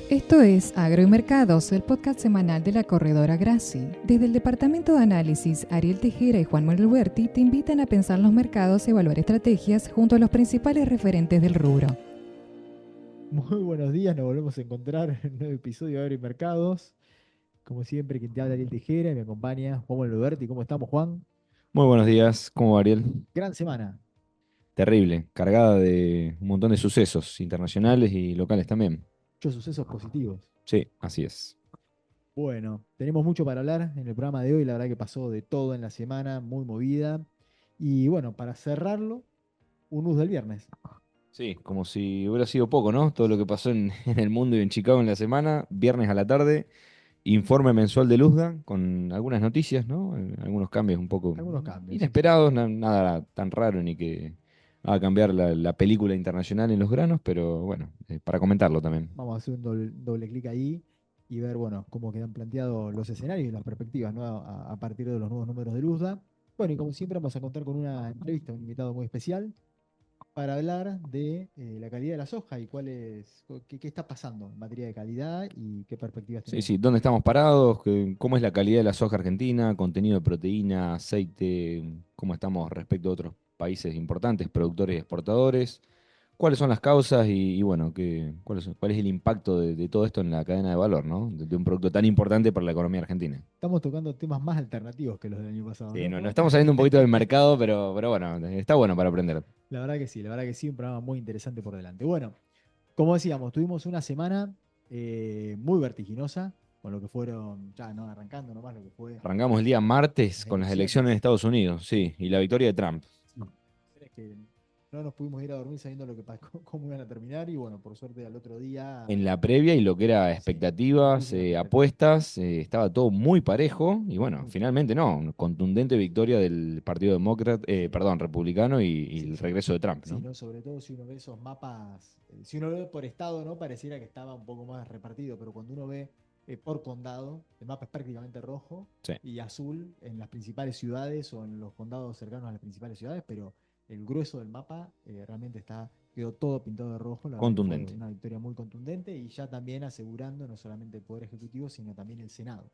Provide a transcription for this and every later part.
Esto es Agro y Mercados, el podcast semanal de la corredora Graci. Desde el departamento de análisis, Ariel Tejera y Juan Manuel Huerti te invitan a pensar los mercados y evaluar estrategias junto a los principales referentes del rubro. Muy buenos días, nos volvemos a encontrar en un nuevo episodio de Agro y Mercados. Como siempre, quien te habla Ariel Tejera y me acompaña Juan Manuel Huerti. ¿Cómo estamos, Juan? Muy buenos días, ¿cómo va, Ariel? Gran semana, Terrible, cargada de un montón de sucesos internacionales y locales también. muchos sucesos positivos. Sí, así es. Bueno, tenemos mucho para hablar en el programa de hoy, la verdad que pasó de todo en la semana, muy movida. Y bueno, para cerrarlo, un news del viernes. Sí, como si hubiera sido poco, ¿no? Todo lo que pasó en, en el mundo y en Chicago en la semana, viernes a la tarde, informe mensual de Luzda con algunas noticias, ¿no? Algunos cambios un poco Algunos cambios, sí. inesperados, nada tan raro ni que haga cambiar la película internacional en los granos, pero bueno, para comentarlo también. Vamos a hacer un doble clic ahí y ver, bueno, cómo quedan planteados los escenarios y las perspectivas, ¿no? A partir de los nuevos números de Luzda. Bueno, y como siempre vamos a contar con una entrevista, un invitado muy especial para hablar de la calidad de la soja y qué está pasando en materia de calidad y qué perspectivas Sí, tenemos. sí, ¿dónde estamos parados? ¿Cómo es la calidad de la soja argentina? Contenido de proteína, aceite, ¿cómo estamos respecto a otros países importantes, productores y exportadores? ¿Cuáles son las causas y bueno, cuál es el impacto de todo esto en la cadena de valor, ¿no? De un producto tan importante para la economía argentina. Estamos tocando temas más alternativos que los del año pasado, Sí, ¿no, no Juan? estamos saliendo un poquito del mercado, pero bueno, está bueno para aprender. La verdad que sí, un programa muy interesante por delante. Bueno, como decíamos, tuvimos una semana muy vertiginosa, con lo que fueron, ya no arrancando nomás lo que fue Arrancamos el día martes las con las elecciones en elecciones. Estados Unidos, sí, y la victoria de Trump. Sí. Es que no nos pudimos ir a dormir sabiendo cómo iban a terminar y bueno, por suerte al otro día, En la previa y lo que era sí, expectativas, muchísimas expectativas. apuestas, estaba todo muy parejo y bueno, Muy parejo. finalmente no, una contundente victoria del Partido Demócrata, Sí, perdón, republicano y sí, el sí. regreso de Trump, Sí, ¿no? ¿no? Sobre todo si uno ve esos mapas, si uno lo ve por estado, ¿no? Pareciera que estaba un poco más repartido, pero cuando uno ve por condado, el mapa es prácticamente rojo Sí, y azul en las principales ciudades o en los condados cercanos a las principales ciudades, pero el grueso del mapa realmente quedó todo pintado de rojo. La verdad que fue contundente. una victoria muy contundente y ya también asegurando no solamente el Poder Ejecutivo, sino también el Senado.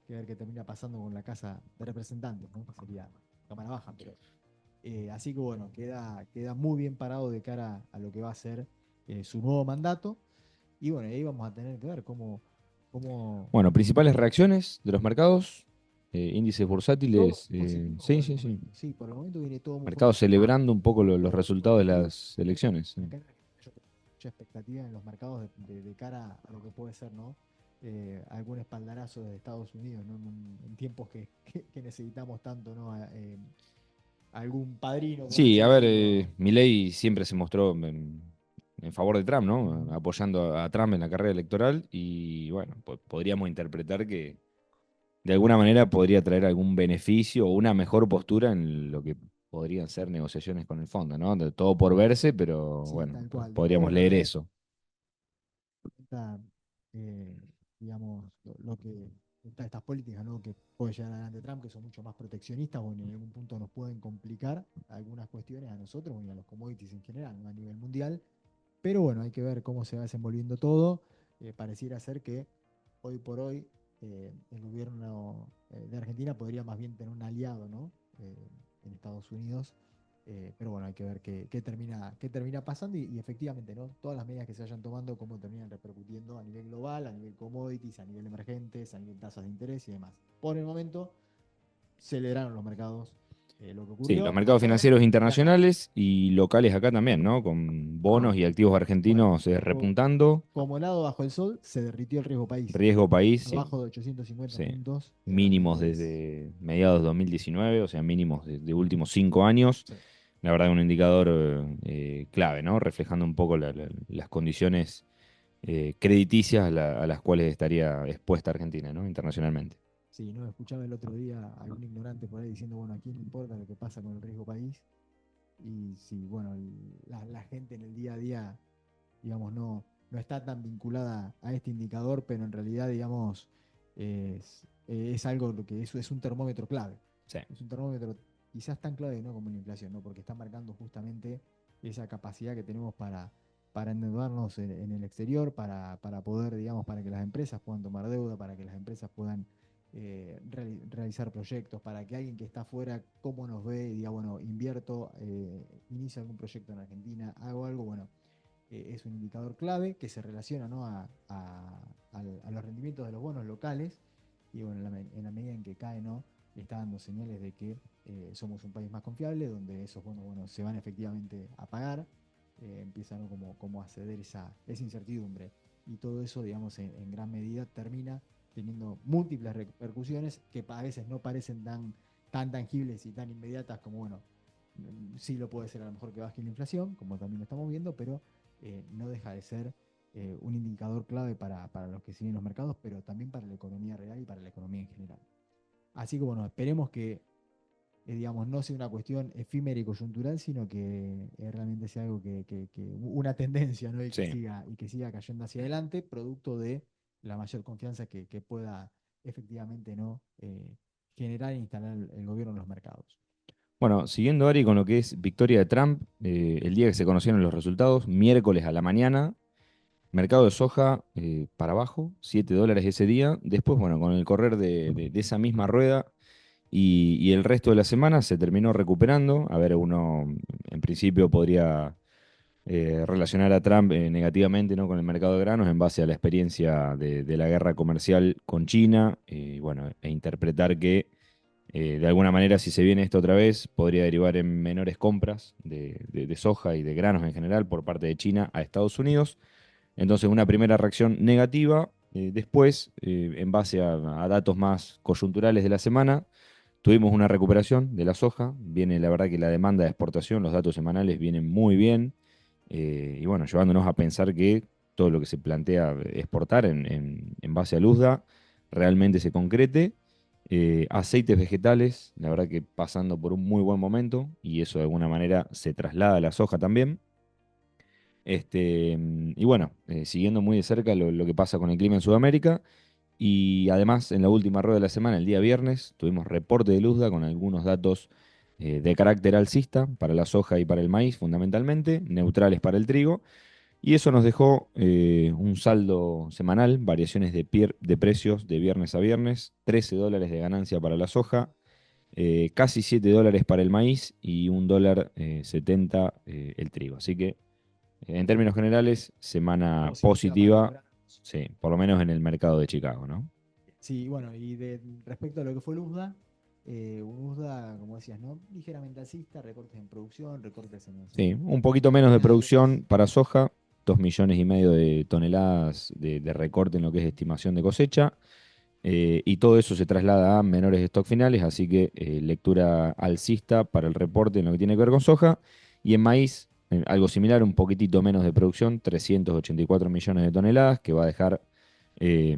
Que ver qué termina pasando con la Casa de Representantes, ¿no? Que sería Cámara Baja, pero así que bueno, queda muy bien parado de cara a lo que va a ser su nuevo mandato. Y bueno, ahí vamos a tener que ver cómo Bueno, principales reacciones de los mercados, índices todo bursátiles, positivo sí, por el sí, sí. momento. Sí, por el momento viene todo muy Mercados positivo. celebrando un poco los Todo muy resultados de positivo. las elecciones. Sí. Acá hay mucha expectativa en los mercados de cara a lo que puede ser, ¿no? Algún espaldarazo de Estados Unidos, ¿no? En tiempos que necesitamos tanto, ¿no? Algún padrino, por Sí, así a ver, decirlo. Milei siempre se mostró en favor de Trump, ¿no? Ujú. Apoyando a Trump en la carrera electoral y bueno, podríamos interpretar que de alguna manera podría traer algún beneficio o una mejor postura en lo que podrían ser negociaciones con el fondo, ¿no? De todo por verse, pero Sí, bueno, tal cual. podríamos Bueno, leer eso. esta, eh, digamos, estas políticas, ¿no? Que puede llegar adelante Trump, que son mucho más proteccionistas, o en algún punto nos pueden complicar algunas cuestiones a nosotros y a los commodities en general, ¿no? A nivel mundial. Pero bueno, hay que ver cómo se va desenvolviendo todo. Pareciera ser que hoy por hoy el gobierno de Argentina podría más bien tener un aliado, ¿no? En Estados Unidos. Pero bueno, hay que ver qué termina pasando y efectivamente, ¿no? Todas las medidas que se vayan tomando, cómo terminan repercutiendo a nivel global, a nivel commodities, a nivel emergentes, a nivel tasas de interés y demás. Por el momento, celebraron los mercados lo que Sí, los ocurrió. mercados Ahora, financieros y acá, internacionales y locales acá también, ¿no? Con bonos y activos bueno, argentinos co- repuntando, como nado bajo el sol, se derritió el riesgo país. riesgo país, sí, Abajo de 850 sí, puntos, mínimos realmente es. desde mediados de 2019, o sea, mínimos de últimos 5 años. Sí, La verdad, un indicador clave, ¿no? Reflejando un poco las condiciones crediticias a las cuales estaría expuesta Argentina, ¿no? Internacionalmente. sí, no escuchaba el otro día a algún ignorante por ahí diciendo, bueno, ¿a quién le importa lo que pasa con el riesgo país? Y sí, bueno, la gente en el día a día, digamos, no está tan vinculada a este indicador, pero en realidad, digamos, es algo lo que eso es un termómetro clave. Sí. Es un termómetro quizás tan clave, ¿no? Como la inflación, ¿no? Porque está marcando justamente esa capacidad que tenemos para endeudarnos en el exterior, para poder, digamos, para que las empresas puedan tomar deuda, para que las empresas puedan realizar proyectos, para que alguien que está afuera, cómo nos ve y diga, bueno, invierto, inicio algún proyecto en Argentina, hago algo, bueno, es un indicador clave que se relaciona, ¿no? A los rendimientos de los bonos locales y bueno, en la medida en que cae, ¿no? Está dando señales de que somos un país más confiable, donde esos bonos, bueno, se van efectivamente a pagar, empieza, ¿no? como a ceder esa incertidumbre. Y todo eso, digamos, en gran medida termina teniendo múltiples repercusiones que a veces no parecen tan tangibles y tan inmediatas como, bueno, sí lo puede ser a lo mejor que baje la inflación, como también lo estamos viendo, pero no deja de ser un indicador clave para los que siguen los mercados, pero también para la economía real y para la economía en general. Así que bueno, esperemos que digamos, no sea una cuestión efímera y coyuntural, sino que realmente sea algo que una tendencia, ¿no? Sí. Y que siga cayendo hacia adelante, producto de la mayor confianza que pueda efectivamente, ¿no? Generar e instalar el gobierno en los mercados. Bueno, siguiendo Ari con lo que es victoria de Trump, el día que se conocieron los resultados, miércoles a la mañana, mercado de soja para abajo, $7 ese día. Después, bueno, con el correr de esa misma rueda y el resto de la semana se terminó recuperando. A ver, uno en principio podría relacionar a Trump negativamente, ¿no? Con el mercado de granos en base a la experiencia de la guerra comercial con China, bueno, e interpretar que de alguna manera, si se viene esto otra vez, podría derivar en menores compras de soja y de granos en general por parte de China a Estados Unidos. Entonces, una primera reacción negativa. Después, en base a datos más coyunturales de la semana, tuvimos una recuperación de la soja. Viene, la verdad, que la demanda de exportación, los datos semanales vienen muy bien. Y bueno, llevándonos a pensar que todo lo que se plantea exportar en base al USDA realmente se concrete. Aceites vegetales, la verdad que pasando por un muy buen momento y eso de alguna manera se traslada a la soja también. Y bueno, siguiendo muy de cerca lo que pasa con el clima en Sudamérica. Y además, en la última rueda de la semana, el día viernes, tuvimos reporte de Luzda con algunos datos de carácter alcista para la soja y para el maíz, fundamentalmente, neutrales para el trigo. Y eso nos dejó un saldo semanal, variaciones de precios de viernes a viernes, $13 de ganancia para la soja, casi $7 para el maíz y $1.70 el trigo. Así que, en términos generales, semana Positiva para los positiva, granos. sí, por lo menos en el mercado de Chicago, ¿no? Sí, bueno, y respecto a lo que fue el USDA, un USDA, como decías, ¿no? Ligeramente alcista, recortes en producción, recortes Sí, un en poquito menos de nominales. producción para soja, 2,5 millones de toneladas de recorte en lo que es estimación de cosecha, y todo eso se traslada a menores stock finales, así que lectura alcista para el reporte en lo que tiene que ver con soja, y en maíz, algo similar, un poquitito menos de producción, 384 millones de toneladas, que va a dejar, eh,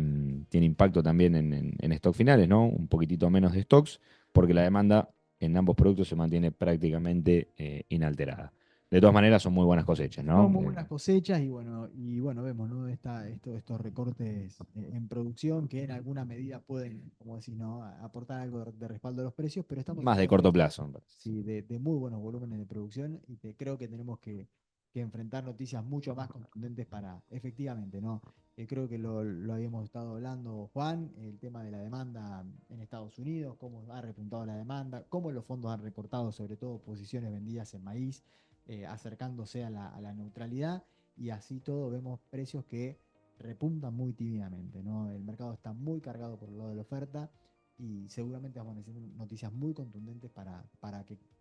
tiene impacto también en stock finales, ¿no? Un poquitito menos de stocks, porque la demanda en ambos productos se mantiene prácticamente inalterada. De todas maneras, son muy buenas cosechas, Son ¿no? muy buenas cosechas y bueno, vemos, ¿no? Estos recortes en producción que en alguna medida pueden, como decís, ¿no? Aportar algo de respaldo a los precios, pero estamos Más de hablando corto plazo, me parece. sí, de muy buenos volúmenes de producción y creo que tenemos que enfrentar noticias mucho más contundentes para, efectivamente, ¿no? Creo que lo habíamos estado hablando, Juan, el tema de la demanda en Estados Unidos, cómo ha repuntado la demanda, cómo los fondos han recortado sobre todo posiciones vendidas en maíz, acercándose a la neutralidad y así todo vemos precios que repuntan muy tímidamente, ¿no? El mercado está muy cargado por el lado de la oferta y seguramente vamos a necesitar noticias muy contundentes para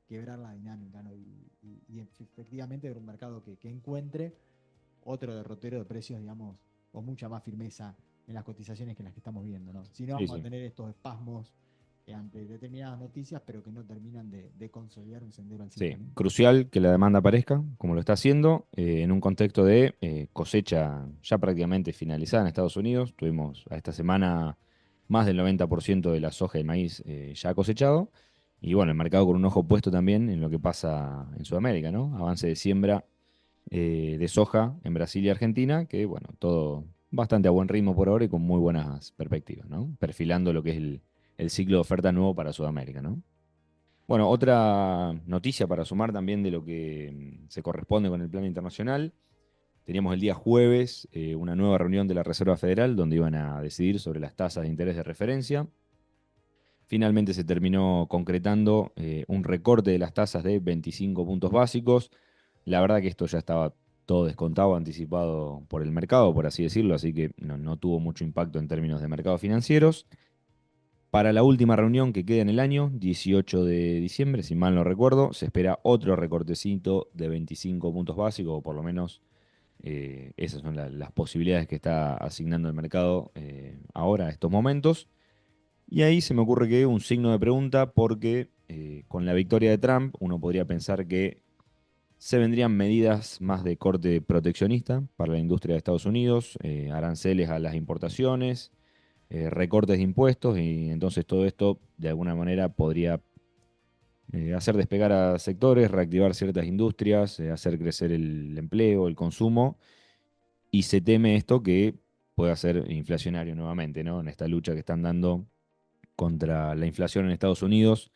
quebrar la dinámica, ¿no? Y efectivamente ver un mercado que encuentre otro derrotero de precios, digamos, con mucha más firmeza en las cotizaciones que las que estamos viendo, ¿no? Si no, Sí, vamos a sí. tener estos espasmos ante determinadas noticias, pero que no terminan de consolidar un sendero alcista, Sí, ¿no? crucial que la demanda aparezca, como lo está haciendo, en un contexto de cosecha ya prácticamente finalizada en Estados Unidos. Tuvimos a esta semana más del 90% de la soja y el maíz ya cosechado. Y bueno, el mercado con un ojo puesto también en lo que pasa en Sudamérica, ¿no? Avance de siembra de soja en Brasil y Argentina, que bueno, todo bastante a buen ritmo por ahora y con muy buenas perspectivas, ¿no? Perfilando lo que es el ciclo de oferta nuevo para Sudamérica, ¿no? Bueno, otra noticia para sumar también de lo que se corresponde con el plano internacional. Teníamos el día jueves una nueva reunión de la Reserva Federal donde iban a decidir sobre las tasas de interés de referencia. Finalmente se terminó concretando un recorte de las tasas de 25 puntos básicos. La verdad que esto ya estaba todo descontado, anticipado por el mercado, por así decirlo, así que no tuvo mucho impacto en términos de mercados financieros. Para la última reunión que queda en el año, 18 de diciembre, si mal no recuerdo, se espera otro recortecito de 25 puntos básicos, o por lo menos esas son las posibilidades que está asignando el mercado ahora, a estos momentos. Y ahí se me ocurre que un signo de pregunta, porque con la victoria de Trump uno podría pensar que se vendrían medidas más de corte proteccionista para la industria de Estados Unidos, aranceles a las importaciones, recortes de impuestos, y entonces todo esto de alguna manera podría hacer despegar a sectores, reactivar ciertas industrias, hacer crecer el empleo, el consumo, y se teme esto que pueda ser inflacionario nuevamente, ¿no? En esta lucha que están dando contra la inflación en Estados Unidos,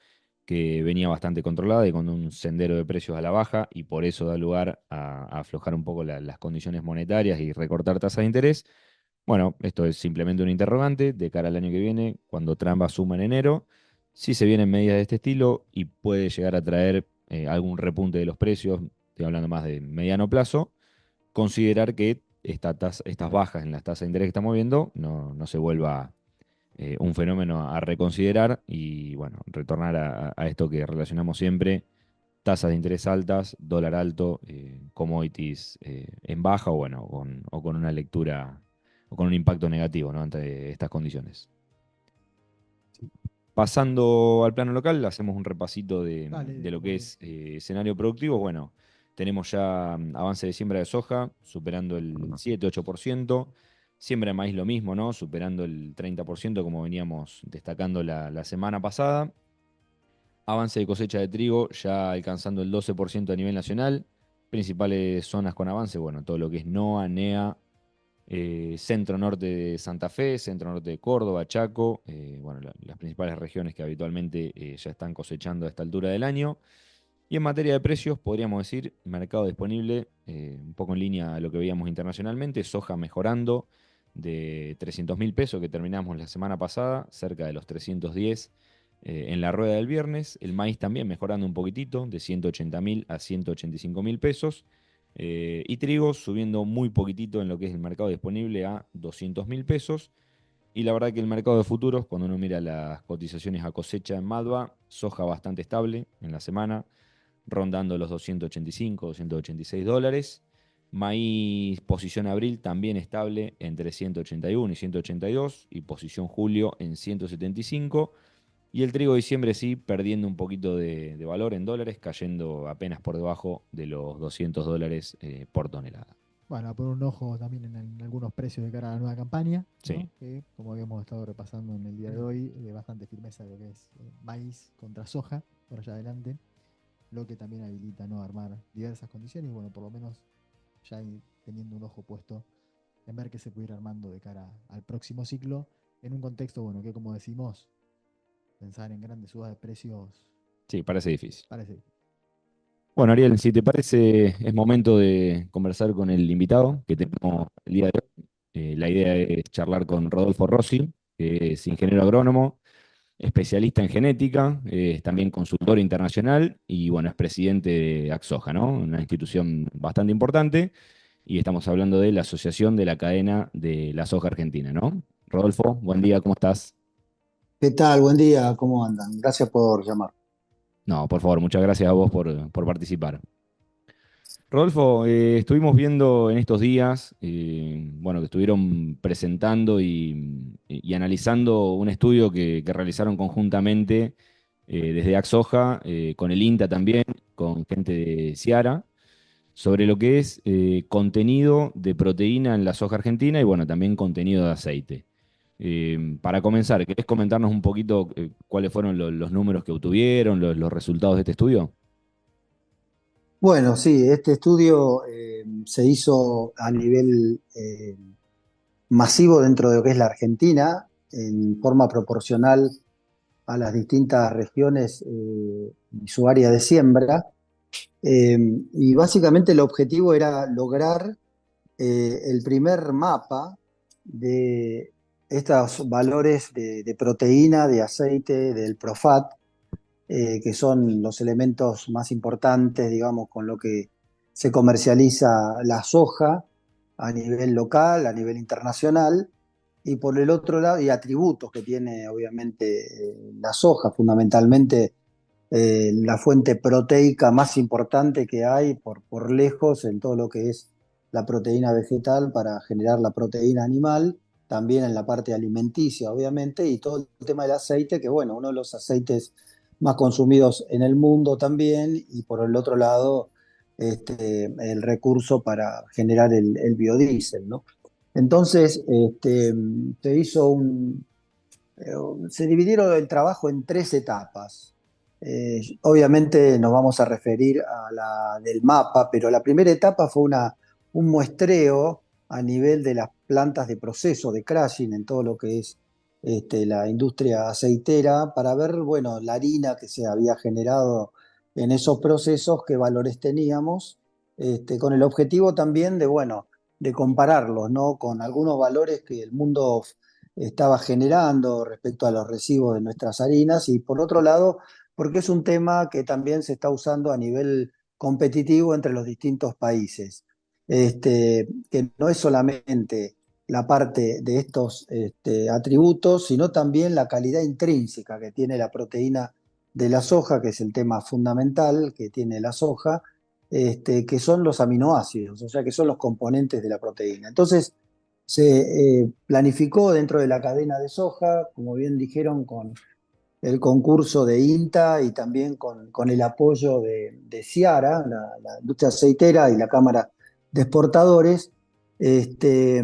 que venía bastante controlada y con un sendero de precios a la baja, y por eso da lugar a aflojar un poco las condiciones monetarias y recortar tasas de interés. Bueno, esto es simplemente un interrogante de cara al año que viene, cuando Trump asuma en enero, si se vienen medidas de este estilo y puede llegar a traer algún repunte de los precios, estoy hablando más de mediano plazo, considerar que estas bajas en las tasas de interés que estamos viendo no se vuelva un fenómeno a reconsiderar y, bueno, retornar a esto que relacionamos siempre: tasas de interés altas, dólar alto, commodities en baja, o bueno, o con una lectura o con un impacto negativo, ¿no?, ante estas condiciones. Sí. Pasando al plano local, hacemos un repasito Dale, de lo que como es escenario productivo. Bueno, tenemos ya avance de siembra de soja superando el 7-8%. Siembra de maíz lo mismo, ¿no? Superando el 30%, como veníamos destacando la semana pasada. Avance de cosecha de trigo ya alcanzando el 12% a nivel nacional. Principales zonas con avance, bueno, todo lo que es NOA, NEA, centro norte de Santa Fe, centro norte de Córdoba, Chaco, bueno, las principales regiones que habitualmente ya están cosechando a esta altura del año. Y en materia de precios, podríamos decir, mercado disponible, un poco en línea a lo que veíamos internacionalmente: soja mejorando de 300.000 pesos que terminamos la semana pasada, cerca de los 310 en la rueda del viernes. El maíz también mejorando un poquitito, de 180.000 a 185.000 pesos. Y trigo subiendo muy poquitito en lo que es el mercado disponible a 200.000 pesos. Y la verdad que el mercado de futuros, cuando uno mira las cotizaciones a cosecha en Madva, soja bastante estable en la semana, rondando los 285, 286 dólares. Maíz posición abril también estable entre 181 y 182, y posición julio en 175. Y el trigo de diciembre sí, perdiendo un poquito de valor en dólares, cayendo apenas por debajo de los 200 dólares por tonelada. bueno, a poner un ojo también en algunos precios de cara a la nueva campaña, Sí. ¿no? Que, como habíamos estado repasando en el día de hoy, bastante firmeza de lo que es maíz contra soja por allá adelante, lo que también habilita, ¿no?, armar diversas condiciones y, bueno, por lo menos ya teniendo un ojo puesto en ver qué se puede ir armando de cara al próximo ciclo, en un contexto, bueno, que, como decimos, pensar en grandes subas de precios Sí, parece difícil. parece. Bueno, Ariel, si te parece, es momento de conversar con el invitado que tenemos el día de hoy. La idea es charlar con Rodolfo Rossi, que es ingeniero agrónomo, especialista en genética, es también consultor internacional y, bueno, es presidente de Axoja, ¿no?, una institución bastante importante, y estamos hablando de la Asociación de la Cadena de la Soja Argentina, ¿no? Rodolfo, buen día, ¿cómo estás? ¿Qué tal? Buen día, ¿cómo andan? Gracias por llamar. No, por favor, muchas gracias a vos por participar. Rodolfo, estuvimos viendo en estos días, bueno, que estuvieron presentando y analizando un estudio que realizaron conjuntamente desde Axoja, con el INTA también, con gente de Ciara, sobre lo que es contenido de proteína en la soja argentina y, bueno, también contenido de aceite. Para comenzar, ¿querés comentarnos un poquito cuáles fueron los números que obtuvieron, los resultados de este estudio? Bueno, sí, este estudio se hizo a nivel masivo dentro de lo que es la Argentina, en forma proporcional a las distintas regiones y su área de siembra. Y básicamente el objetivo era lograr el primer mapa de estos valores de proteína, de aceite, del PROFAT, que son los elementos más importantes, digamos, con lo que se comercializa la soja a nivel local, a nivel internacional, y por el otro lado, y atributos que tiene obviamente la soja, fundamentalmente la fuente proteica más importante que hay por lejos en todo lo que es la proteína vegetal para generar la proteína animal, también en la parte alimenticia, obviamente, y todo el tema del aceite, que bueno, uno de los aceites más consumidos en el mundo también, y por el otro lado, el recurso para generar el biodiesel, ¿no? Entonces, se hizo eh, se dividieron el trabajo en tres etapas. Obviamente nos vamos a referir a la del mapa, pero la primera etapa fue un muestreo a nivel de las plantas de proceso de crushing en todo lo que es la industria aceitera para ver, bueno, la harina que se había generado en esos procesos, qué valores teníamos, con el objetivo también de, bueno, de compararlos, ¿no? Con algunos valores que el mundo estaba generando respecto a los residuos de nuestras harinas y por otro lado, porque es un tema que también se está usando a nivel competitivo entre los distintos países. Que no es solamente la parte de estos atributos, sino también la calidad intrínseca que tiene la proteína de la soja, que es el tema fundamental que tiene la soja, que son los aminoácidos, o sea, que son los componentes de la proteína. Entonces, se planificó dentro de la cadena de soja, como bien dijeron, con el concurso de INTA y también con el apoyo de Ciara, la industria aceitera y la Cámara de Exportadores, este,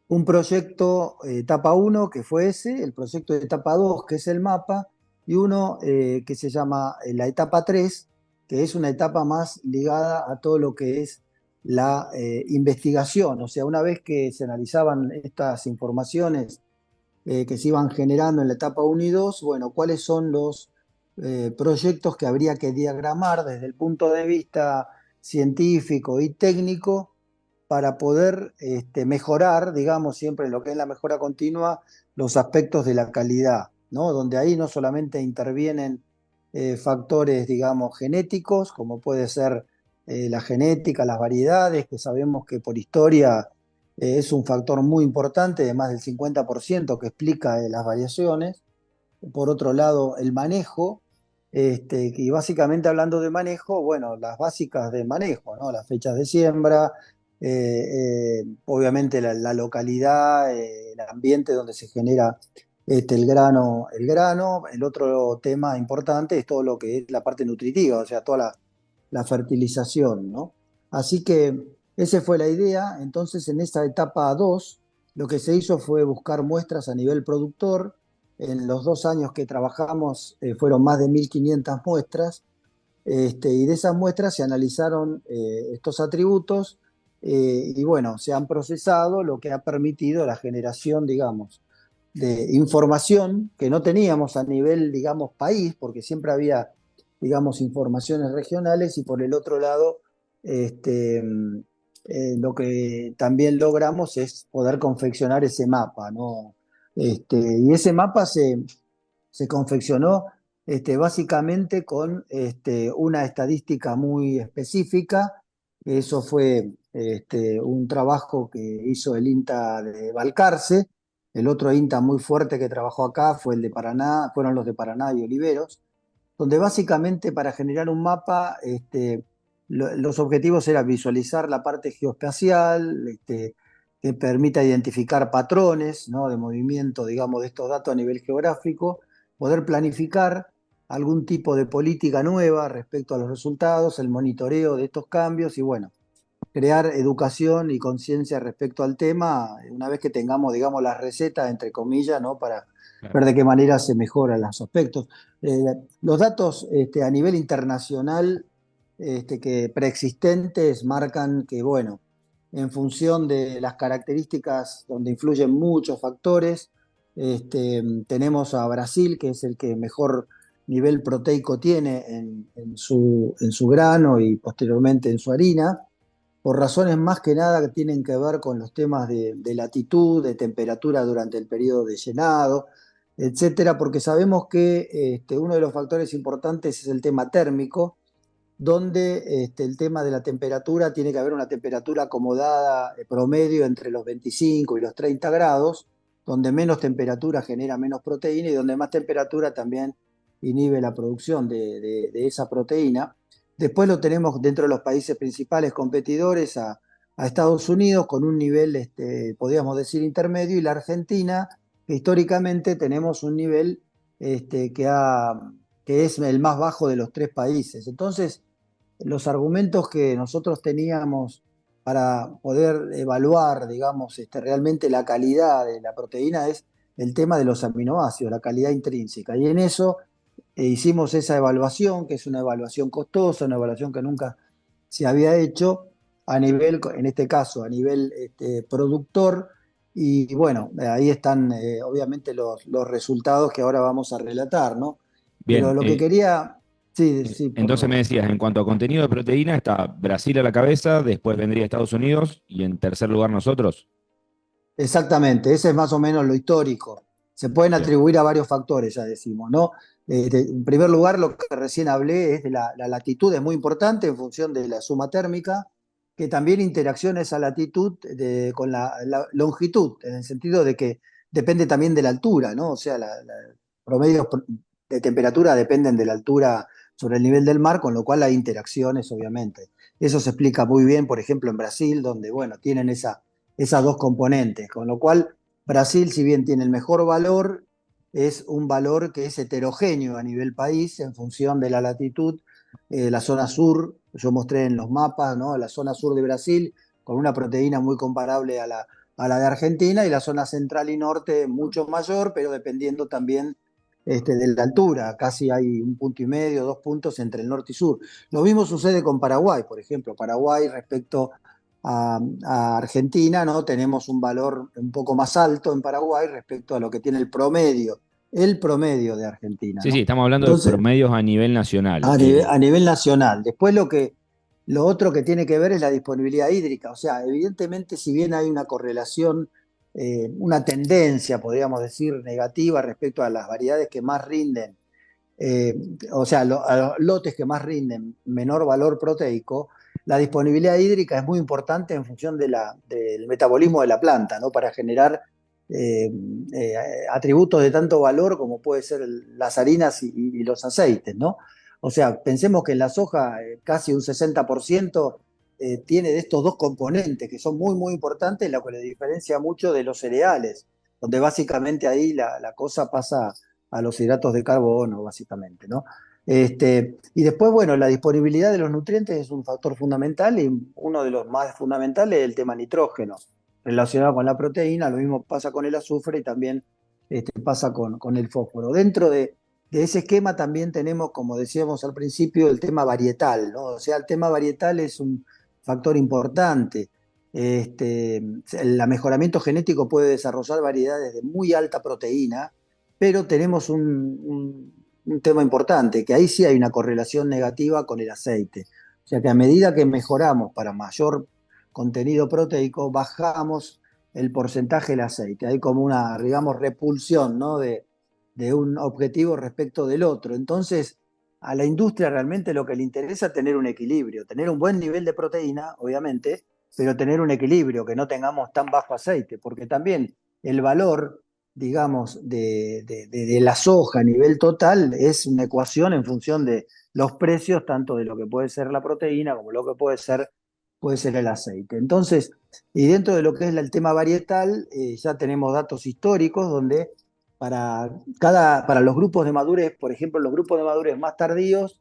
un proyecto etapa 1 que fue ese, el proyecto de etapa 2 que es el mapa, y uno que se llama la etapa 3 que es una etapa más ligada a todo lo que es la investigación. O sea, una vez que se analizaban estas informaciones que se iban generando en la etapa 1 y 2, bueno, cuáles son los proyectos que habría que diagramar desde el punto de vista científico y técnico para poder mejorar, digamos, siempre en lo que es la mejora continua, los aspectos de la calidad, ¿no? Donde ahí no solamente intervienen factores, digamos, genéticos, como puede ser la genética, las variedades, que sabemos que por historia es un factor muy importante, de más del 50% que explica las variaciones. Por otro lado, el manejo, y básicamente hablando de manejo, bueno, las básicas de manejo, ¿no? Las fechas de siembra, obviamente la localidad, el ambiente donde se genera el grano, el grano. El otro tema importante es todo lo que es la parte nutritiva, o sea, toda la fertilización, ¿no? Así que esa fue la idea. Entonces, en esta etapa 2 lo que se hizo fue buscar muestras a nivel productor. En los 2 años que trabajamos fueron más de 1.500 muestras, y de esas muestras se analizaron estos atributos y bueno, se han procesado, lo que ha permitido la generación, digamos, de información que no teníamos a nivel, digamos, país, porque siempre había, digamos, informaciones regionales y por el otro lado, este, lo que también logramos es poder confeccionar ese mapa, ¿no? Y ese mapa se confeccionó básicamente con una estadística muy específica. Eso fue un trabajo que hizo el INTA de Balcarce. El otro INTA muy fuerte que trabajó acá fue el de Paraná, fueron los de Paraná y Oliveros, donde básicamente para generar un mapa, los objetivos eran visualizar la parte geoespacial, que permita identificar patrones, ¿no? De movimiento, digamos, de estos datos a nivel geográfico, poder planificar algún tipo de política nueva respecto a los resultados, el monitoreo de estos cambios y bueno, crear educación y conciencia respecto al tema, una vez que tengamos, digamos, las recetas, entre comillas, ¿no? Para Claro. ver de qué manera se mejoran los aspectos. Los datos a nivel internacional que preexistentes marcan que, bueno, en función de las características donde influyen muchos factores, tenemos a Brasil, que es el que mejor nivel proteico tiene en su grano y posteriormente en su harina. por razones más que nada que tienen que ver con los temas de latitud, de temperatura durante el periodo de llenado, etcétera, porque sabemos que uno de los factores importantes es el tema térmico, donde el tema de la temperatura tiene que haber una temperatura acomodada promedio entre los 25 y los 30 grados, donde menos temperatura genera menos proteína y donde más temperatura también inhibe la producción de esa proteína. Después lo tenemos dentro de los países principales competidores a Estados Unidos con un nivel, podríamos decir, intermedio, y la Argentina, que históricamente tenemos un nivel que es el más bajo de los tres países. Entonces, los argumentos que nosotros teníamos para poder evaluar, digamos, realmente la calidad de la proteína es el tema de los aminoácidos, la calidad intrínseca. Y en eso hicimos esa evaluación, que es una evaluación costosa, una evaluación que nunca se había hecho a nivel, en este caso, a nivel productor. Y bueno, ahí están obviamente los resultados que ahora vamos a relatar, ¿no? Pero Bien, lo que quería... Sí, sí, por entonces me favor. decías, en cuanto a contenido de proteína, está Brasil a la cabeza, después vendría Estados Unidos y en tercer lugar nosotros. Exactamente, ese es más o menos lo histórico. Se pueden Bien. atribuir a varios factores, ya decimos, ¿no? En primer lugar, lo que recién hablé es de la latitud, es muy importante en función de la suma térmica, que también interacciona esa latitud con la longitud, en el sentido de que depende también de la altura, ¿no? O sea, promedios de temperatura dependen de la altura sobre el nivel del mar, con lo cual hay interacciones, obviamente. Eso se explica muy bien, por ejemplo, en Brasil, donde, bueno, tienen esas dos componentes, con lo cual Brasil, si bien tiene el mejor valor, es un valor que es heterogéneo a nivel país en función de la latitud. La zona sur, yo mostré en los mapas, ¿no? La zona sur de Brasil con una proteína muy comparable a la de Argentina, y la zona central y norte mucho mayor, pero dependiendo también de la altura. Casi hay 1,5 puntos, 2 puntos entre el norte y sur. Lo mismo sucede con Paraguay, por ejemplo. Paraguay respecto a Argentina, ¿no? Tenemos un valor un poco más alto en Paraguay respecto a lo que tiene el promedio de Argentina, Sí, sí, ¿no? estamos hablando de Entonces, promedios a nivel nacional. a nivel nacional. Después lo otro que tiene que ver es la disponibilidad hídrica. O sea, evidentemente, si bien hay una correlación, una tendencia, podríamos decir, negativa respecto a las variedades que más rinden, eh, o sea, a los lotes que más rinden menor valor proteico, la disponibilidad hídrica es muy importante en función del metabolismo de la planta, ¿no? Para generar eh, eh, atributos de tanto valor como puede ser las harinas y los aceites, ¿no? O sea, pensemos que en la soja casi un 60% tiene de estos dos componentes que son muy, muy importantes, lo que le diferencia mucho de los cereales, donde básicamente ahí la cosa pasa a los hidratos de carbono, básicamente, ¿no? Y después, bueno, la disponibilidad de los nutrientes es un factor fundamental, y uno de los más fundamentales es el tema nitrógeno, relacionado con la proteína. Lo mismo pasa con el azufre y también pasa con el fósforo. Dentro de ese esquema también tenemos, como decíamos al principio, el tema varietal, ¿no? O sea, el tema varietal es un factor importante. El mejoramiento genético puede desarrollar variedades de muy alta proteína, pero tenemos un tema importante, que ahí sí hay una correlación negativa con el aceite. O sea que a medida que mejoramos para mayor contenido proteico, bajamos el porcentaje del aceite. Hay como una, digamos, repulsión, ¿no? de un objetivo respecto del otro. Entonces, a la industria realmente lo que le interesa es tener un equilibrio, tener un buen nivel de proteína, obviamente, pero tener un equilibrio, que no tengamos tan bajo aceite, porque también el valor, digamos, de la soja a nivel total es una ecuación en función de los precios, tanto de lo que puede ser la proteína como lo que puede ser el aceite. Entonces, y dentro de lo que es el tema varietal, ya tenemos datos históricos donde para los grupos de madurez, por ejemplo, los grupos de madurez más tardíos,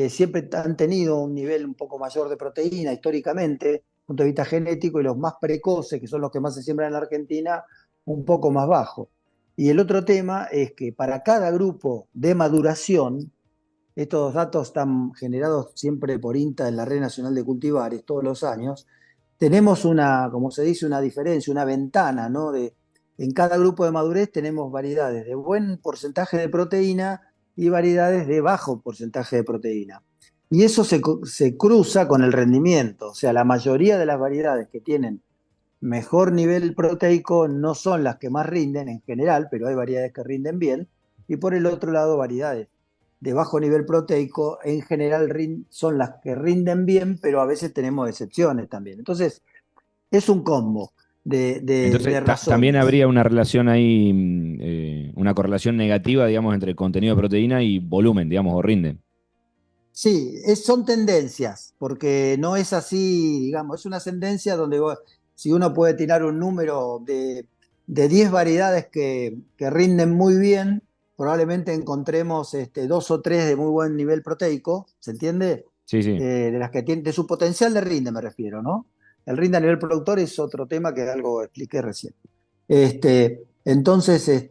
siempre han tenido un nivel un poco mayor de proteína históricamente, desde el punto de vista genético, y los más precoces, que son los que más se siembran en la Argentina, un poco más bajo. Y el otro tema es que para cada grupo de maduración, estos datos están generados siempre por INTA en la Red Nacional de Cultivares todos los años, tenemos una, como se dice, una diferencia, una ventana, ¿no? En cada grupo de madurez tenemos variedades de buen porcentaje de proteína y variedades de bajo porcentaje de proteína. Y eso se cruza con el rendimiento. O sea, la mayoría de las variedades que tienen mejor nivel proteico no son las que más rinden en general, pero hay variedades que rinden bien. Y por el otro lado, variedades de bajo nivel proteico en general son las que rinden bien, pero a veces tenemos excepciones también. Entonces, es un combo de Entonces, también razones. habría una relación ahí, una correlación negativa, digamos, entre contenido de proteína y volumen, digamos, o rinde. Sí, son tendencias, porque no es así, digamos, es una tendencia donde si uno puede tirar un número de 10 variedades que rinden muy bien, probablemente encontremos dos o tres de muy buen nivel proteico, ¿se entiende? Sí, sí. De las que tienen, de su potencial de rinde me refiero, ¿no? El rinde a nivel productor es otro tema que algo expliqué recién. Entonces,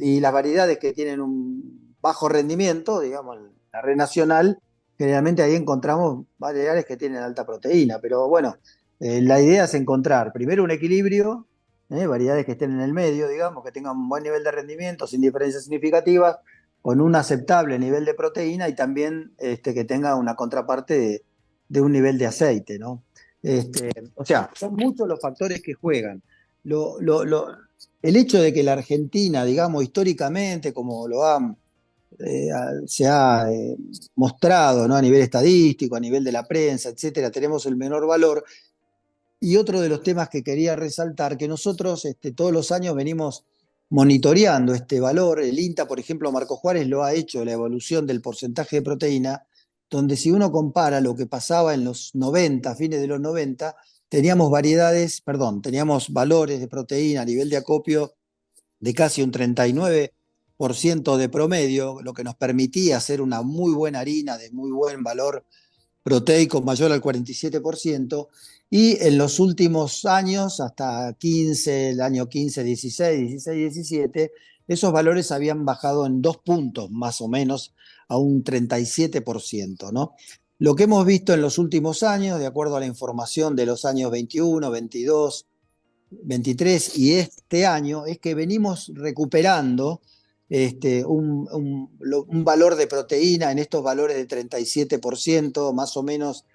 y las variedades que tienen un bajo rendimiento, digamos, la red nacional, generalmente ahí encontramos variedades que tienen alta proteína, pero bueno, la idea es encontrar primero un equilibrio, variedades que estén en el medio, digamos, que tengan un buen nivel de rendimiento, sin diferencias significativas, con un aceptable nivel de proteína y también que tenga una contraparte de un nivel de aceite, ¿no? O sea, son muchos los factores que juegan. Lo, lo, lo, el hecho de que la Argentina, digamos, históricamente, como se ha mostrado, ¿no? A nivel estadístico, a nivel de la prensa, etcétera, tenemos el menor valor. Y otro de los temas que quería resaltar, que nosotros todos los años venimos monitoreando este valor. El INTA, por ejemplo, Marco Juárez lo ha hecho, la evolución del porcentaje de proteína, donde si uno compara lo que pasaba en los 90, fines de los 90, teníamos valores de proteína a nivel de acopio de casi un 39% de promedio, lo que nos permitía hacer una muy buena harina de muy buen valor proteico mayor al 47%, y en los últimos años, hasta 15, el año 15, 16, 16, 17, esos valores habían bajado en 2 puntos más o menos a un 37%, ¿no? Lo que hemos visto en los últimos años, de acuerdo a la información de los años 21, 22, 23 y este año, es que venimos recuperando un valor de proteína en estos valores de 37%, más o menos,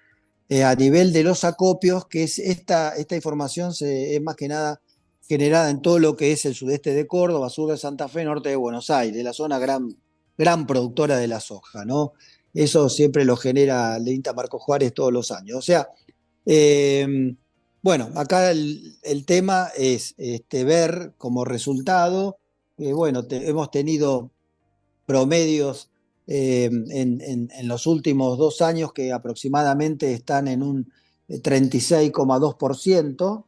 a nivel de los acopios, que es esta información es más que nada generada en todo lo que es el sudeste de Córdoba, sur de Santa Fe, norte de Buenos Aires, la zona gran productora de la soja, ¿no? Eso siempre lo genera el INTA Marco Juárez todos los años. O sea, eh, bueno, acá el tema es ver como resultado que, bueno, hemos tenido promedios en los últimos 2 años que aproximadamente están en un 36,2%,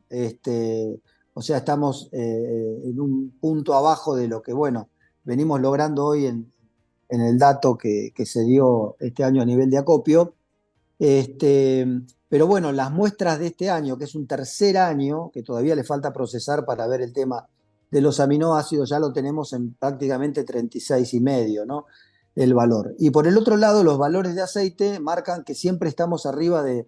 o sea, estamos en un punto abajo de lo que, bueno, venimos logrando hoy en el dato que se dio este año a nivel de acopio. Este, pero bueno, las muestras de este año, que es un tercer año, que todavía le falta procesar para ver el tema de los aminoácidos, ya lo tenemos en prácticamente 36,5, ¿no? El valor. Y por el otro lado, los valores de aceite marcan que siempre estamos arriba de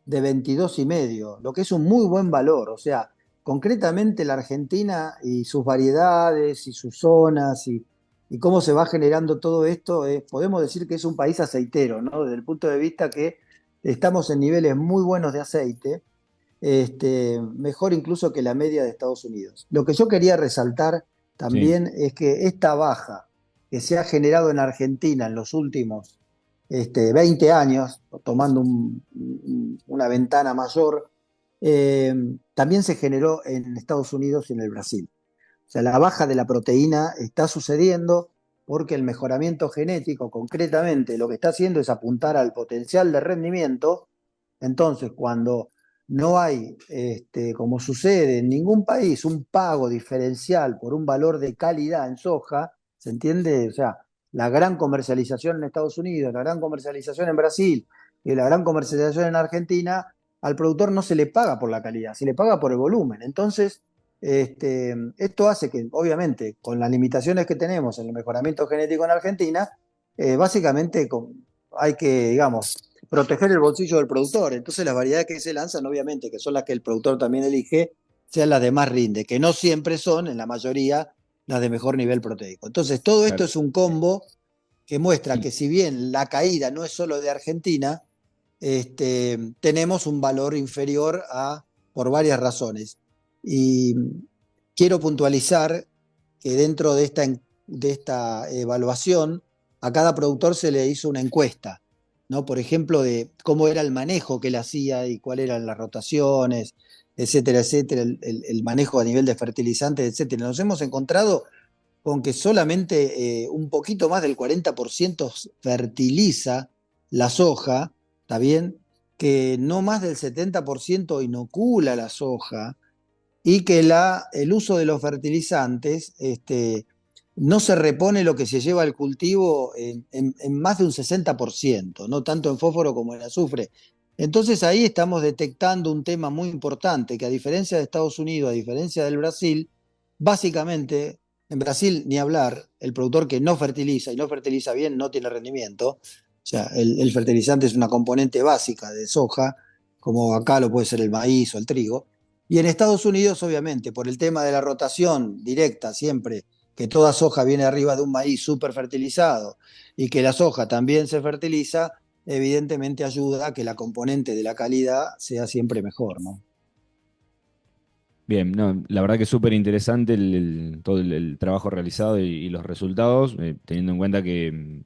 22,5, lo que es un muy buen valor. O sea, concretamente la Argentina y sus variedades y sus zonas y cómo se va generando todo esto, podemos decir que es un país aceitero, ¿no? Desde el punto de vista que estamos en niveles muy buenos de aceite, mejor incluso que la media de Estados Unidos. Lo que yo quería resaltar Sí. también es que esta baja que se ha generado en Argentina en los últimos 20 años, tomando una ventana mayor, también se generó en Estados Unidos y en el Brasil. O sea, la baja de la proteína está sucediendo porque el mejoramiento genético, concretamente, lo que está haciendo es apuntar al potencial de rendimiento. Entonces, cuando no hay, como sucede en ningún país, un pago diferencial por un valor de calidad en soja, ¿se entiende? O sea, la gran comercialización en Estados Unidos, la gran comercialización en Brasil y la gran comercialización en Argentina, al productor no se le paga por la calidad, se le paga por el volumen. Entonces, esto hace que, obviamente, con las limitaciones que tenemos en el mejoramiento genético en Argentina, básicamente hay que, digamos, proteger el bolsillo del productor. Entonces las variedades que se lanzan, obviamente, que son las que el productor también elige, sean las de más rinde, que no siempre son, en la mayoría, las de mejor nivel proteico. Entonces todo esto Claro. es un combo que muestra Sí. que si bien la caída no es solo de Argentina, tenemos un valor inferior por varias razones. Y quiero puntualizar que dentro de esta evaluación, a cada productor se le hizo una encuesta, ¿no? Por ejemplo, de cómo era el manejo que él hacía y cuáles eran las rotaciones, etcétera, etcétera, el manejo a nivel de fertilizantes, etcétera. Nos hemos encontrado con que solamente un poquito más del 40% fertiliza la soja, ¿está bien? Que no más del 70% inocula la soja y que el uso de los fertilizantes no se repone lo que se lleva al cultivo en más de un 60%, no tanto en fósforo como en azufre. Entonces ahí estamos detectando un tema muy importante, que a diferencia de Estados Unidos, a diferencia del Brasil, básicamente en Brasil ni hablar, el productor que no fertiliza y no fertiliza bien no tiene rendimiento. O sea, el fertilizante es una componente básica de soja, como acá lo puede ser el maíz o el trigo. Y en Estados Unidos, obviamente, por el tema de la rotación directa, siempre que toda soja viene arriba de un maíz súper fertilizado y que la soja también se fertiliza, evidentemente ayuda a que la componente de la calidad sea siempre mejor, ¿no? Bien, no, la verdad que es súper interesante todo el trabajo realizado y los resultados, teniendo en cuenta que,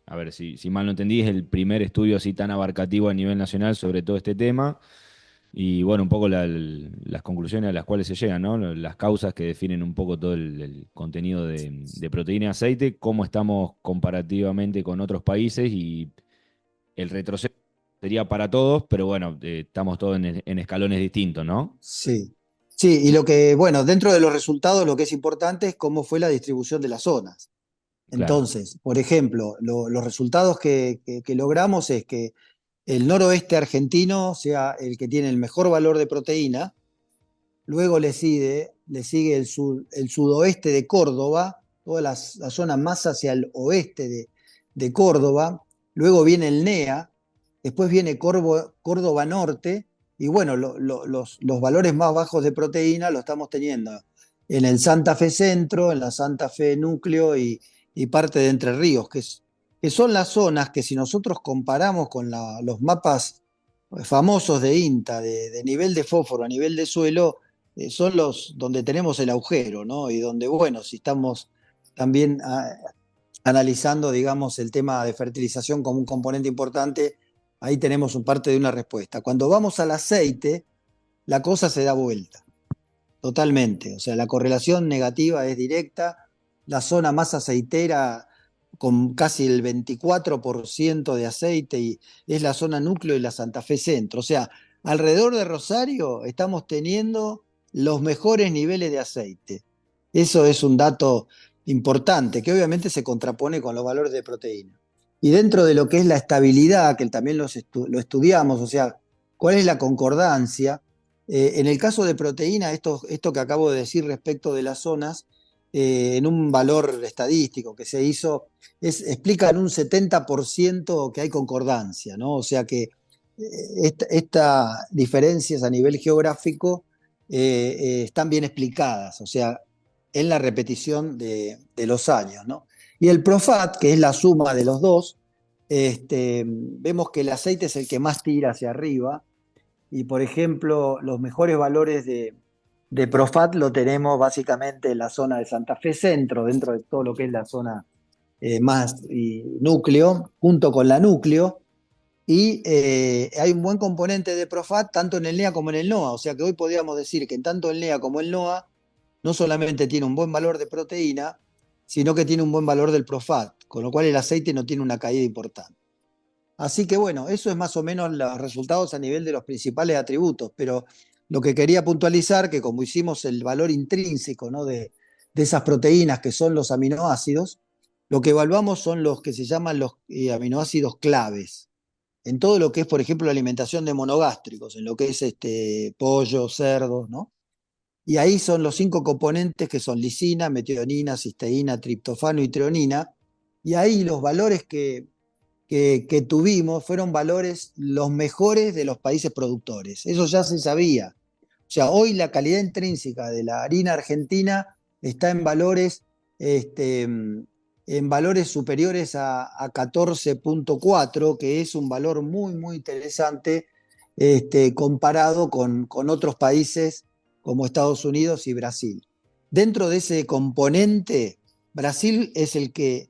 a ver, si mal no entendí, es el primer estudio así tan abarcativo a nivel nacional sobre todo este tema. Y bueno, un poco las conclusiones a las cuales se llegan, ¿no? Las causas que definen un poco todo el contenido de proteína y aceite, cómo estamos comparativamente con otros países y el retroceso sería para todos, pero bueno, estamos todos en escalones distintos, ¿no? Sí. Sí, y lo que, bueno, dentro de los resultados lo que es importante es cómo fue la distribución de las zonas. Claro. Entonces, por ejemplo, los resultados que logramos es que el noroeste argentino sea el que tiene el mejor valor de proteína. Luego le sigue el sudoeste de Córdoba, toda la zona más hacia el oeste de Córdoba. Luego viene el NEA, después viene Córdoba Norte, y bueno, los valores más bajos de proteína lo estamos teniendo en el Santa Fe Centro, en la Santa Fe Núcleo y parte de Entre Ríos, que son las zonas que si nosotros comparamos con los mapas famosos de INTA, de nivel de fósforo a nivel de suelo, son los donde tenemos el agujero, ¿no? Y donde, bueno, si estamos también analizando, digamos, el tema de fertilización como un componente importante, ahí tenemos un parte de una respuesta. Cuando vamos al aceite, la cosa se da vuelta, totalmente. O sea, la correlación negativa es directa. La zona más aceitera, con casi el 24% de aceite, y es la zona núcleo y la Santa Fe Centro. O sea, alrededor de Rosario estamos teniendo los mejores niveles de aceite. Eso es un dato importante, que obviamente se contrapone con los valores de proteína. Y dentro de lo que es la estabilidad, que también lo estudiamos, o sea, cuál es la concordancia. En el caso de proteína, esto que acabo de decir respecto de las zonas, en un valor estadístico que se hizo, explica en un 70% que hay concordancia, ¿no? O sea que estas diferencias a nivel geográfico están bien explicadas, o sea, en la repetición de los años, ¿no? Y el Profat, que es la suma de los dos, vemos que el aceite es el que más tira hacia arriba, y por ejemplo, los mejores valores de Profat lo tenemos básicamente en la zona de Santa Fe Centro, dentro de todo lo que es la zona más núcleo, junto con la núcleo, y hay un buen componente de Profat tanto en el NEA como en el NOA, o sea que hoy podríamos decir que tanto el NEA como el NOA no solamente tiene un buen valor de proteína, sino que tiene un buen valor del Profat, con lo cual el aceite no tiene una caída importante. Así que bueno, eso es más o menos los resultados a nivel de los principales atributos, pero lo que quería puntualizar, que como hicimos el valor intrínseco, ¿no? de esas proteínas que son los aminoácidos, lo que evaluamos son los que se llaman los aminoácidos claves, en todo lo que es, por ejemplo, la alimentación de monogástricos, en lo que es pollo, cerdos, ¿no? Y ahí son los 5 componentes que son lisina, metionina, cisteína, triptofano y treonina, y ahí los valores que tuvimos fueron valores los mejores de los países productores. Eso ya se sabía. O sea, hoy la calidad intrínseca de la harina argentina está en valores en valores superiores a 14,4, que es un valor muy, muy interesante comparado con otros países como Estados Unidos y Brasil. Dentro de ese componente, Brasil es el que,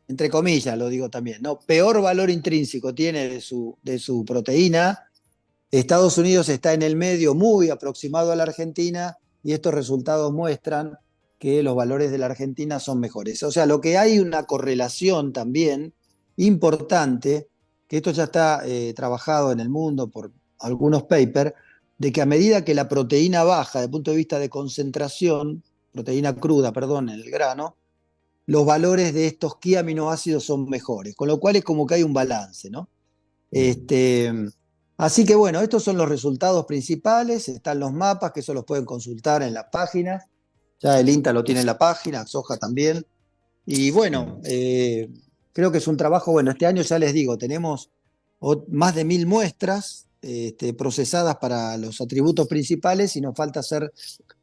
entre comillas lo digo también, ¿no?, peor valor intrínseco tiene de su proteína. Estados Unidos está en el medio, muy aproximado a la Argentina, y estos resultados muestran que los valores de la Argentina son mejores. O sea, lo que hay una correlación también importante, que esto ya está trabajado en el mundo por algunos papers, de que a medida que la proteína baja desde el punto de vista de concentración, proteína cruda, perdón, en el grano, los valores de estos key aminoácidos son mejores, con lo cual es como que hay un balance, ¿no? Así que bueno, estos son los resultados principales, están los mapas, que eso los pueden consultar en las páginas, ya el INTA lo tiene en la página, Soja también, y bueno, creo que es un trabajo, bueno, este año ya les digo, tenemos más de 1000 muestras procesadas para los atributos principales y nos falta hacer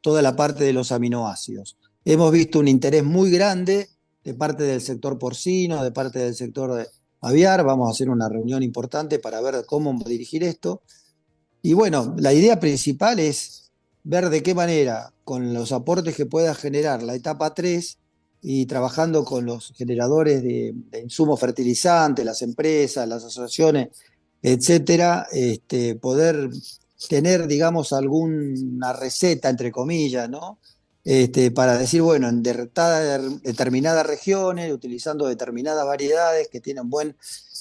toda la parte de los aminoácidos. Hemos visto un interés muy grande de parte del sector porcino, de parte del sector aviar. Vamos a hacer una reunión importante para ver cómo dirigir esto. Y bueno, la idea principal es ver de qué manera, con los aportes que pueda generar la etapa 3 y trabajando con los generadores de insumos fertilizantes, las empresas, las asociaciones, etcétera, poder tener, digamos, alguna receta, entre comillas, ¿no? Para decir, bueno, en determinadas regiones, utilizando determinadas variedades que tienen buen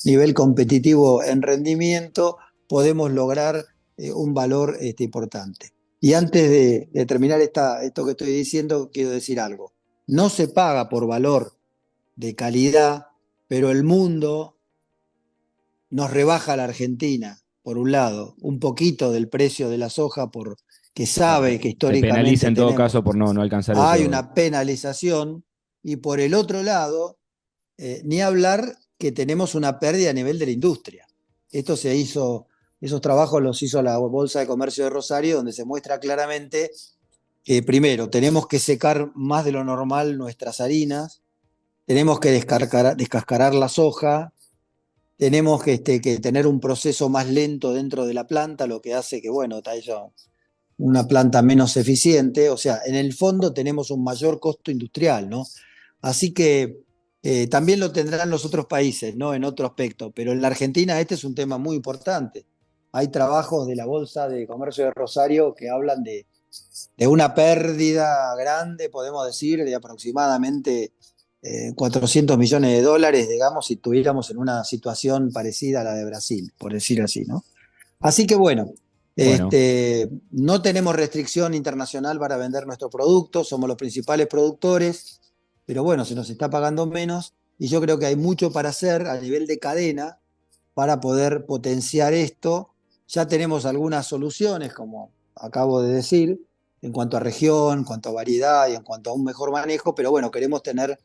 nivel competitivo en rendimiento, podemos lograr un valor importante. Y antes de terminar esto que estoy diciendo, quiero decir algo. No se paga por valor de calidad, pero el mundo nos rebaja a la Argentina, por un lado, un poquito del precio de la soja, porque sabe que Se históricamente penaliza en todo tenemos, caso por no alcanzar hay eso. una penalización, y por el otro lado, ni hablar que tenemos una pérdida a nivel de la industria. Esto se hizo, esos trabajos los hizo la Bolsa de Comercio de Rosario, donde se muestra claramente que primero tenemos que secar más de lo normal nuestras harinas, tenemos que descascarar la soja, tenemos que tener un proceso más lento dentro de la planta, lo que hace que, bueno, haya una planta menos eficiente. O sea, en el fondo tenemos un mayor costo industrial, ¿no? Así que también lo tendrán los otros países, ¿no?, en otro aspecto, pero en la Argentina este es un tema muy importante. Hay trabajos de la Bolsa de Comercio de Rosario que hablan de una pérdida grande, podemos decir, de aproximadamente 400 millones de dólares, digamos, si estuviéramos en una situación parecida a la de Brasil, por decir así, ¿no? Así que bueno, Bueno, no tenemos restricción internacional para vender nuestros productos, somos los principales productores, pero bueno, se nos está pagando menos y yo creo que hay mucho para hacer a nivel de cadena para poder potenciar esto. Ya tenemos algunas soluciones, como acabo de decir, en cuanto a región, en cuanto a variedad y en cuanto a un mejor manejo, pero bueno, queremos tener,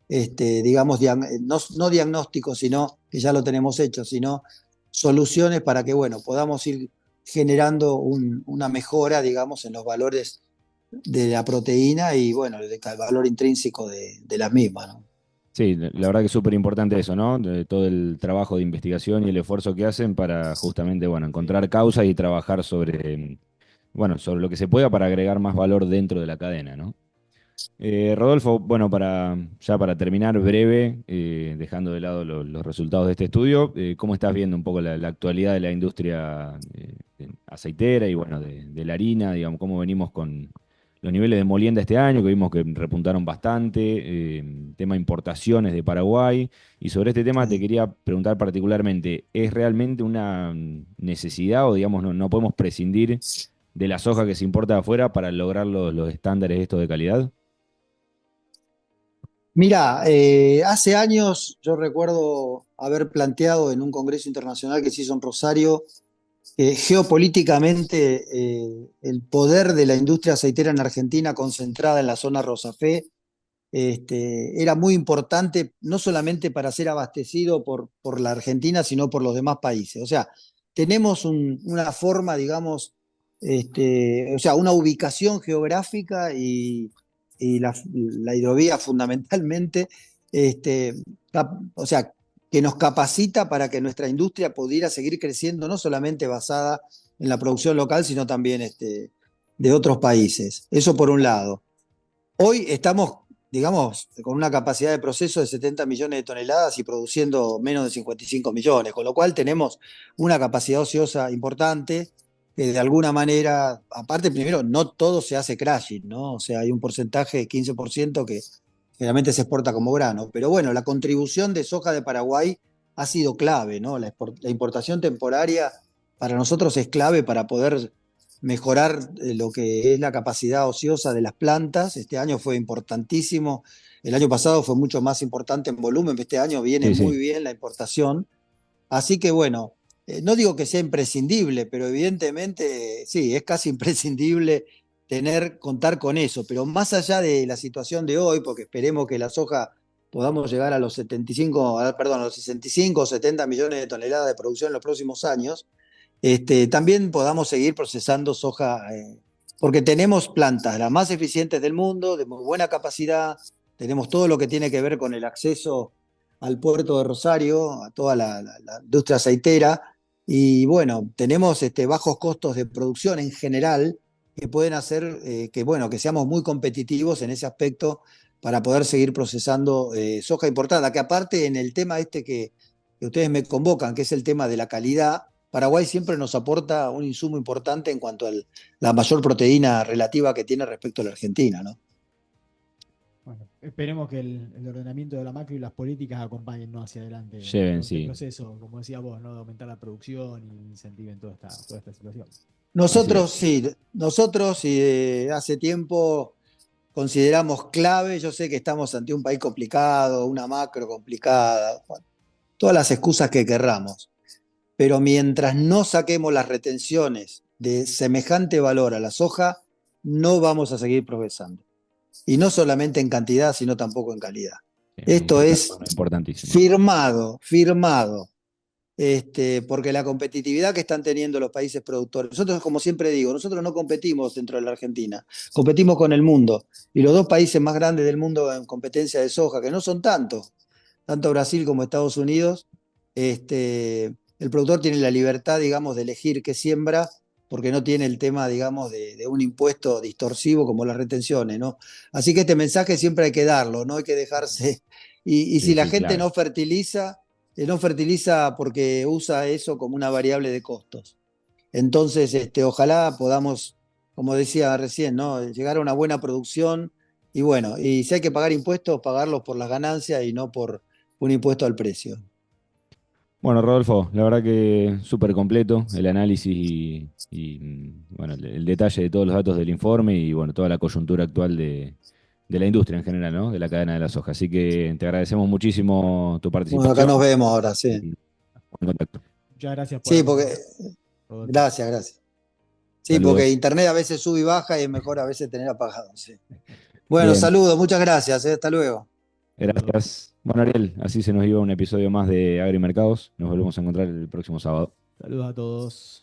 digamos, no diagnósticos, sino que ya lo tenemos hecho, sino soluciones para que, bueno, podamos ir generando una mejora, digamos, en los valores de la proteína y, bueno, el valor intrínseco de la misma, ¿no? sí, la verdad que es súper importante eso, ¿no? Todo el trabajo de investigación y el esfuerzo que hacen para justamente, bueno, encontrar causas y trabajar sobre, bueno, sobre lo que se pueda para agregar más valor dentro de la cadena, ¿no? Rodolfo, bueno, ya para terminar breve, dejando de lado los resultados de este estudio, ¿cómo estás viendo un poco la actualidad de la industria aceitera y bueno, de la harina, digamos, cómo venimos con los niveles de molienda este año, que vimos que repuntaron bastante, tema importaciones de Paraguay, y sobre este tema te Sí. quería preguntar particularmente, ¿es realmente una necesidad o digamos no podemos prescindir de la soja que se importa de afuera para lograr los estándares estos de calidad? Mira, hace años yo recuerdo haber planteado en un congreso internacional que se hizo en Rosario, geopolíticamente el poder de la industria aceitera en Argentina concentrada en la zona Rosafé era muy importante, no solamente para ser abastecido por la Argentina, sino por los demás países. O sea, tenemos una forma, digamos, o sea, una ubicación geográfica y la hidrovía fundamentalmente o sea, que nos capacita para que nuestra industria pudiera seguir creciendo, no solamente basada en la producción local, sino también de otros países. Eso por un lado. Hoy estamos, digamos, con una capacidad de proceso de 70 millones de toneladas y produciendo menos de 55 millones, con lo cual tenemos una capacidad ociosa importante que de alguna manera, aparte primero, no todo se hace crushing, ¿no? O sea, hay un porcentaje de 15% que generalmente se exporta como grano, pero bueno, la contribución de soja de Paraguay ha sido clave, ¿no? La importación temporaria para nosotros es clave para poder mejorar lo que es la capacidad ociosa de las plantas. Este año fue importantísimo, el año pasado fue mucho más importante en volumen, este año viene Sí, muy sí. bien la importación. Así que bueno, no digo que sea imprescindible, pero evidentemente sí, es casi imprescindible contar con eso. Pero más allá de la situación de hoy, porque esperemos que la soja podamos llegar a los 75, perdón, a los 65 o 70 millones de toneladas de producción en los próximos años, también podamos seguir procesando soja, porque tenemos plantas las más eficientes del mundo, de muy buena capacidad, tenemos todo lo que tiene que ver con el acceso al puerto de Rosario, a toda la industria aceitera, y bueno, tenemos bajos costos de producción en general que pueden hacer que, bueno, que seamos muy competitivos en ese aspecto para poder seguir procesando soja importada, que aparte en el tema que ustedes me convocan, que es el tema de la calidad, Paraguay siempre nos aporta un insumo importante en cuanto a la mayor proteína relativa que tiene respecto a la Argentina, ¿no? Bueno, esperemos que el ordenamiento de la macro y las políticas acompañen, ¿no?, hacia adelante Lleven, todo este sí. proceso, como decía vos, ¿no?, de aumentar la producción y incentiven toda esta situación. Así Nosotros es. sí, nosotros hace tiempo consideramos clave, yo sé que estamos ante un país complicado, una macro complicada, bueno, todas las excusas que querramos, pero mientras no saquemos las retenciones de semejante valor a la soja, no vamos a seguir progresando. Y no solamente en cantidad, sino tampoco en calidad. Esto Total, es importantísimo. firmado, porque la competitividad que están teniendo los países productores, nosotros, como siempre digo, nosotros no competimos dentro de la Argentina, competimos con el mundo. Y los dos países más grandes del mundo en competencia de soja, que no son tantos, tanto Brasil como Estados Unidos, el productor tiene la libertad, digamos, de elegir qué siembra, porque no tiene el tema, digamos, de un impuesto distorsivo como las retenciones, ¿no? Así que este mensaje siempre hay que darlo, no hay que dejarse. Y Sí, si la sí, gente clave. no fertiliza porque usa eso como una variable de costos. Entonces, ojalá podamos, como decía recién, ¿no?, llegar a una buena producción y bueno, y si hay que pagar impuestos, pagarlos por las ganancias y no por un impuesto al precio. Bueno, Rodolfo, la verdad que súper completo el análisis bueno, el detalle de todos los datos del informe y bueno, toda la coyuntura actual de la industria en general, ¿no? De la cadena de la soja. Así que te agradecemos muchísimo tu Bueno, acá participación nos vemos ahora, y sí. en contacto. Muchas gracias por Sí, porque, acompañarnos, Rodolfo. gracias. Sí, porque Saludos. internet a veces sube y baja y es mejor a veces tener apagado, sí. Bueno, Bien, saludos, muchas gracias, hasta luego. Saludos. gracias. Bueno, Ariel, así se nos iba un episodio más de Agromercados. Nos volvemos a encontrar el próximo sábado. Saludos a todos.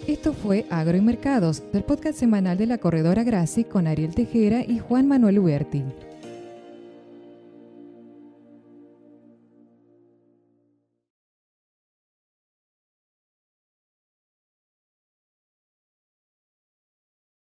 Esto fue Agro y Mercados, el podcast semanal de la corredora Graci con Ariel Tejera y Juan Manuel Huerti.